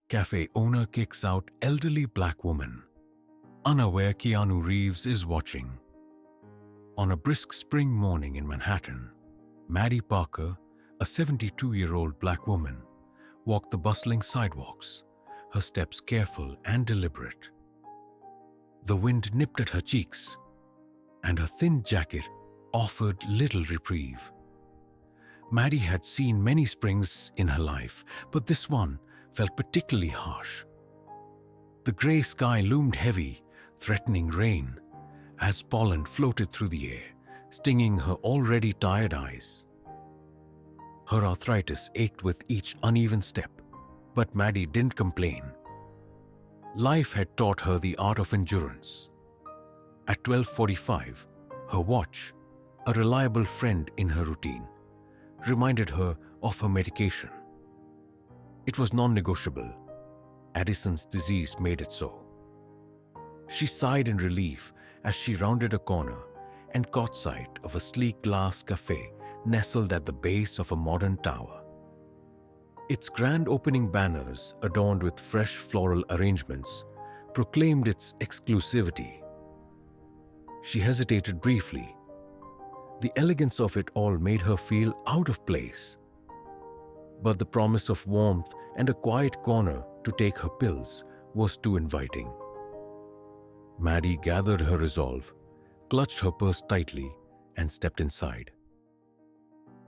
Cafe owner kicks out elderly black woman. Unaware Keanu Reeves is watching. On a brisk spring morning in Manhattan, Maddie Parker, a 72-year-old black woman, walked the bustling sidewalks, her steps careful and deliberate. The wind nipped at her cheeks, and her thin jacket offered little reprieve. Maddie had seen many springs in her life, but this one felt particularly harsh. The grey sky loomed heavy, threatening rain, as pollen floated through the air, stinging her already tired eyes. Her arthritis ached with each uneven step, but Maddie didn't complain. Life had taught her the art of endurance. At 12:45, her watch, a reliable friend in her routine, reminded her of her medication. It was non-negotiable. Addison's disease made it so. She sighed in relief as she rounded a corner and caught sight of a sleek glass cafe nestled at the base of a modern tower. Its grand opening banners, adorned with fresh floral arrangements, proclaimed its exclusivity. She hesitated briefly. The elegance of it all made her feel out of place. But the promise of warmth and a quiet corner to take her pills was too inviting. Maddie gathered her resolve, clutched her purse tightly, and stepped inside.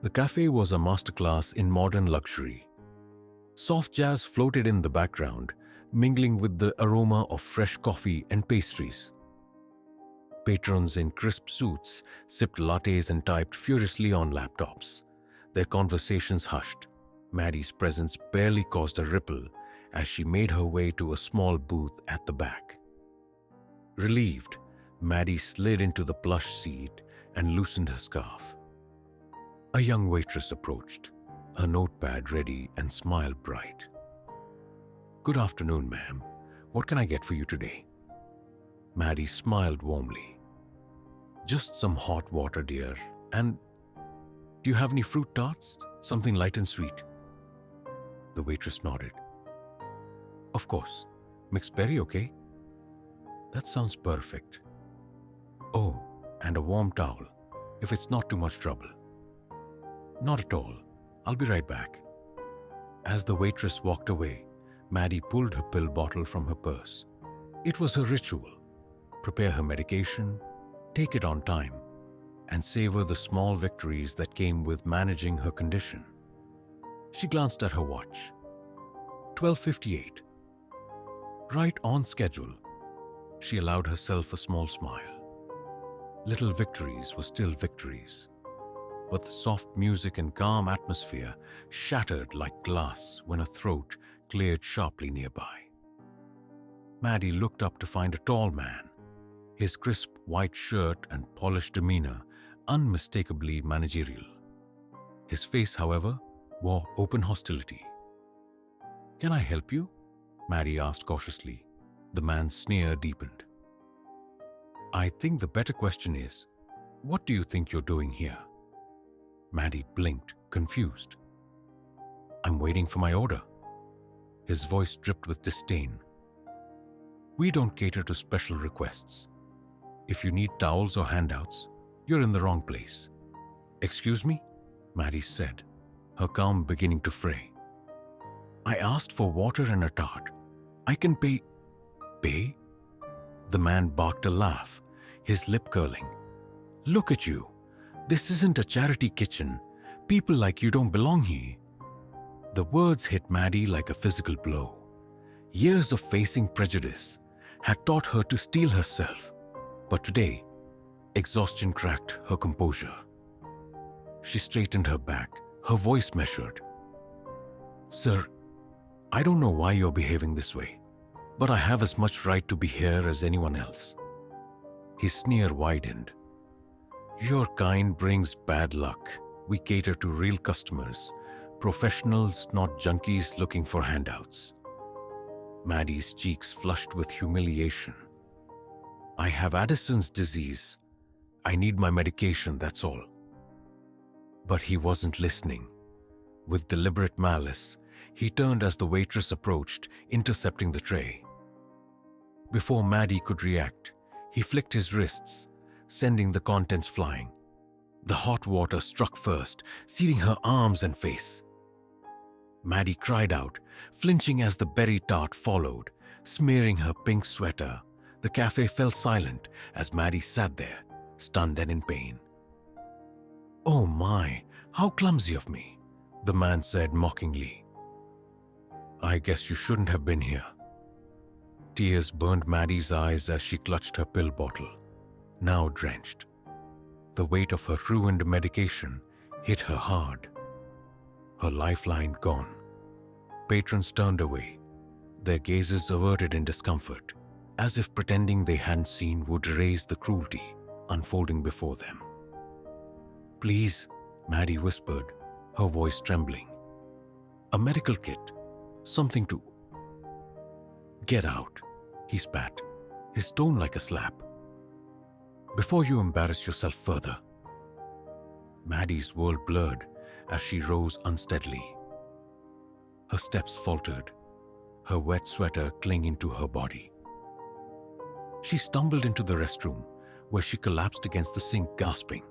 The cafe was a masterclass in modern luxury. Soft jazz floated in the background, mingling with the aroma of fresh coffee and pastries. Patrons in crisp suits sipped lattes and typed furiously on laptops. Their conversations hushed. Maddie's presence barely caused a ripple as she made her way to a small booth at the back. Relieved, Maddie slid into the plush seat and loosened her scarf. A young waitress approached, her notepad ready and smile bright. "Good afternoon, ma'am. What can I get for you today?" Maddie smiled warmly. "Just some hot water, dear. And do you have any fruit tarts? Something light and sweet?" The waitress nodded. "Of course. Mixed berry, okay?" "That sounds perfect." "Oh, and a warm towel, if it's not too much trouble." "Not at all. I'll be right back." As the waitress walked away, Maddie pulled her pill bottle from her purse. It was her ritual. Prepare her medication, take it on time, and savor the small victories that came with managing her condition. She glanced at her watch. 12:58. Right on schedule. She allowed herself a small smile. Little victories were still victories, but the soft music and calm atmosphere shattered like glass when a throat cleared sharply nearby. Maddie looked up to find a tall man, his crisp white shirt and polished demeanor unmistakably managerial. His face, however, wore open hostility. "Can I help you?" Maddie asked cautiously. The man's sneer deepened. "I think the better question is, what do you think you're doing here?" Maddie blinked, confused. "I'm waiting for my order." His voice dripped with disdain. "We don't cater to special requests. If you need towels or handouts, you're in the wrong place." "Excuse me?" Maddie said, her calm beginning to fray. "I asked for water and a tart. I can pay." "Pay?" The man barked a laugh, his lip curling. "Look at you. This isn't a charity kitchen. People like you don't belong here." The words hit Maddie like a physical blow. Years of facing prejudice had taught her to steel herself, but today, exhaustion cracked her composure. She straightened her back, her voice measured. "Sir, I don't know why you're behaving this way, but I have as much right to be here as anyone else." His sneer widened. "Your kind brings bad luck. We cater to real customers, professionals, not junkies looking for handouts." Maddie's cheeks flushed with humiliation. "I have Addison's disease. I need my medication, that's all." But he wasn't listening. With deliberate malice, He turned as the waitress approached, intercepting the tray. Before Maddie could react, he flicked his wrists, sending the contents flying. The hot water struck first, searing her arms and face. Maddie cried out, flinching as the berry tart followed, smearing her pink sweater. The cafe fell silent as Maddie sat there, stunned and in pain. "Oh my, how clumsy of me," the man said mockingly. "I guess you shouldn't have been here." Tears burned Maddie's eyes as she clutched her pill bottle, now drenched. The weight of her ruined medication hit her hard. Her lifeline gone. Patrons turned away, their gazes averted in discomfort, as if pretending they hadn't seen would erase the cruelty unfolding before them. "Please," Maddie whispered, her voice trembling. "A medical kit. Something to—" "Get out," he spat, his tone like a slap. "Before you embarrass yourself further." Maddie's world blurred as she rose unsteadily. Her steps faltered, her wet sweater clinging to her body. She stumbled into the restroom, where she collapsed against the sink, gasping.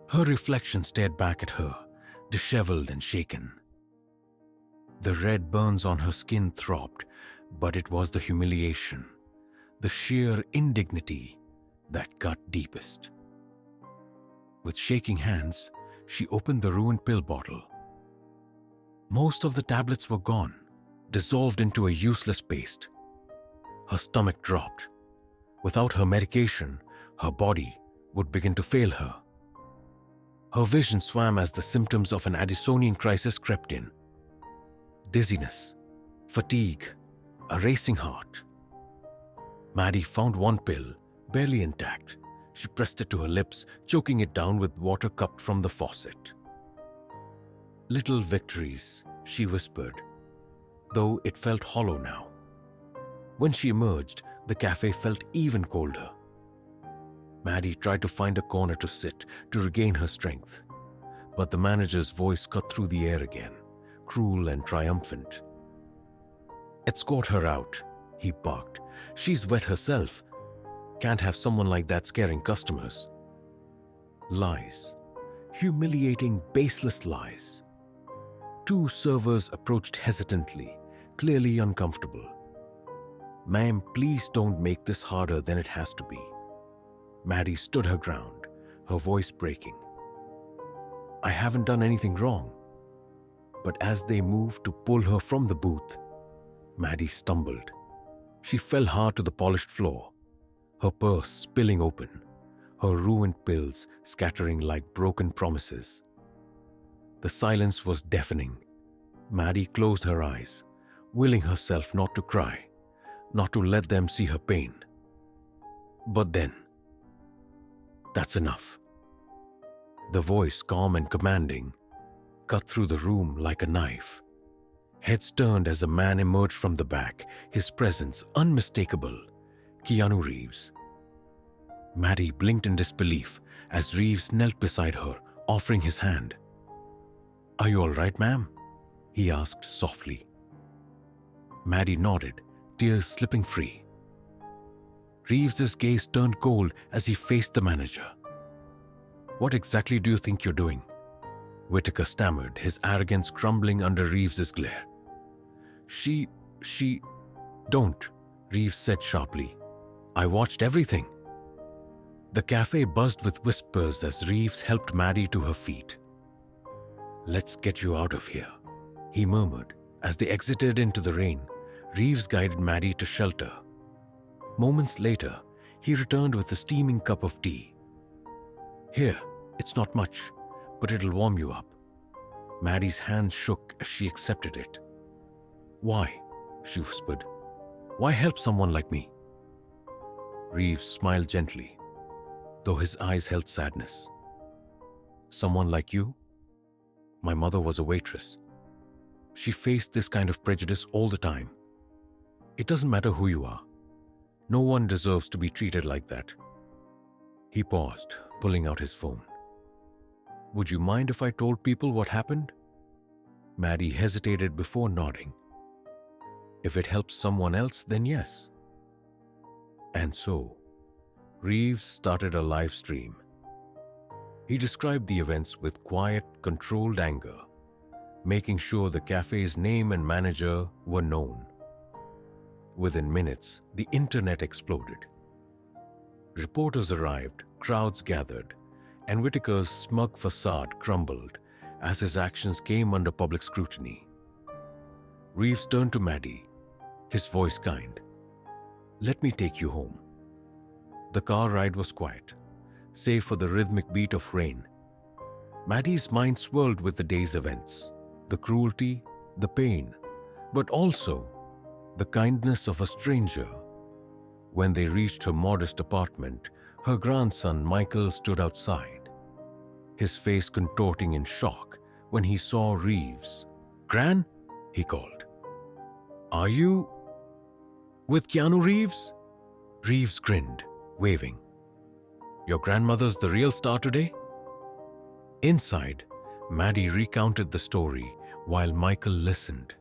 Her reflection stared back at her, disheveled and shaken. The red burns on her skin throbbed, but it was the humiliation, the sheer indignity that cut deepest. With shaking hands, she opened the ruined pill bottle. Most of the tablets were gone, dissolved into a useless paste. Her stomach dropped. Without her medication, her body would begin to fail her. Her vision swam as the symptoms of an Addisonian crisis crept in. Dizziness, fatigue, a racing heart. Maddie found one pill, barely intact. She pressed it to her lips, choking it down with water cupped from the faucet. "Little victories," she whispered, though it felt hollow now. When she emerged, the cafe felt even colder. Maddie tried to find a corner to sit, to regain her strength. But the manager's voice cut through the air again, cruel and triumphant. "Escort her out," he barked. "She's wet herself. Can't have someone like that scaring customers." Lies. Humiliating, baseless lies. Two servers approached hesitantly, clearly uncomfortable. "Ma'am, please don't make this harder than it has to be." Maddie stood her ground, her voice breaking. "I haven't done anything wrong." But as they moved to pull her from the booth, Maddie stumbled. She fell hard to the polished floor, her purse spilling open, her ruined pills scattering like broken promises. The silence was deafening. Maddie closed her eyes, willing herself not to cry, not to let them see her pain. But then, "That's enough." The voice, calm and commanding, cut through the room like a knife. Heads turned as a man emerged from the back, his presence unmistakable. Keanu Reeves. Maddie blinked in disbelief as Reeves knelt beside her, offering his hand. "Are you all right, ma'am?" he asked softly. Maddie nodded, tears slipping free. Reeves's gaze turned cold as he faced the manager. "What exactly do you think you're doing?" Whitaker stammered, his arrogance crumbling under Reeves's glare. She... Don't," Reeves said sharply. "I watched everything." The cafe buzzed with whispers as Reeves helped Maddie to her feet. "Let's get you out of here," he murmured. As they exited into the rain, Reeves guided Maddie to shelter. Moments later, he returned with a steaming cup of tea. "Here, it's not much, but it'll warm you up." Maddie's hand shook as she accepted it. "Why?" she whispered. "Why help someone like me?" Reeves smiled gently, though his eyes held sadness. "Someone like you? My mother was a waitress. She faced this kind of prejudice all the time. It doesn't matter who you are. No one deserves to be treated like that." He paused, pulling out his phone. "Would you mind if I told people what happened?" Maddie hesitated before nodding. If it helps someone else, then yes. And so, Reeves started a live stream. He described the events with quiet, controlled anger, making sure the cafe's name and manager were known. Within minutes, the internet exploded. Reporters arrived, crowds gathered, and Whitaker's smug facade crumbled as his actions came under public scrutiny. Reeves turned to Maddie, his voice kind. "Let me take you home." The car ride was quiet, save for the rhythmic beat of rain. Maddie's mind swirled with the day's events, the cruelty, the pain, but also the kindness of a stranger. When they reached her modest apartment, her grandson Michael stood outside, his face contorting in shock when he saw Reeves. "Gran?" he called. "Are you with Keanu Reeves?" Reeves grinned, waving. "Your grandmother's the real star today?" Inside, Maddie recounted the story while Michael listened,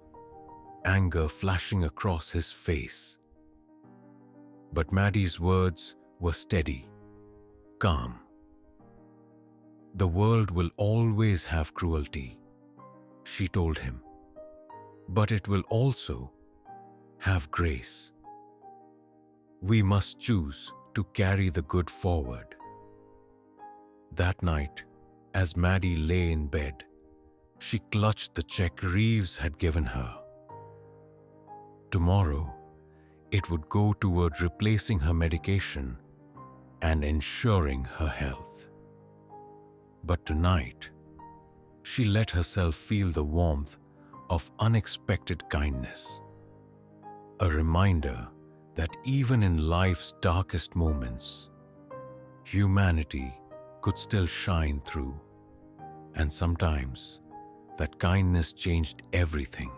anger flashing across his face. But Maddie's words were steady, calm. "The world will always have cruelty," she told him, "but it will also have grace. We must choose to carry the good forward." That night, as Maddie lay in bed, she clutched the check Reeves had given her. Tomorrow, it would go toward replacing her medication and ensuring her health. But tonight, she let herself feel the warmth of unexpected kindness, a reminder that even in life's darkest moments, humanity could still shine through, and sometimes that kindness changed everything.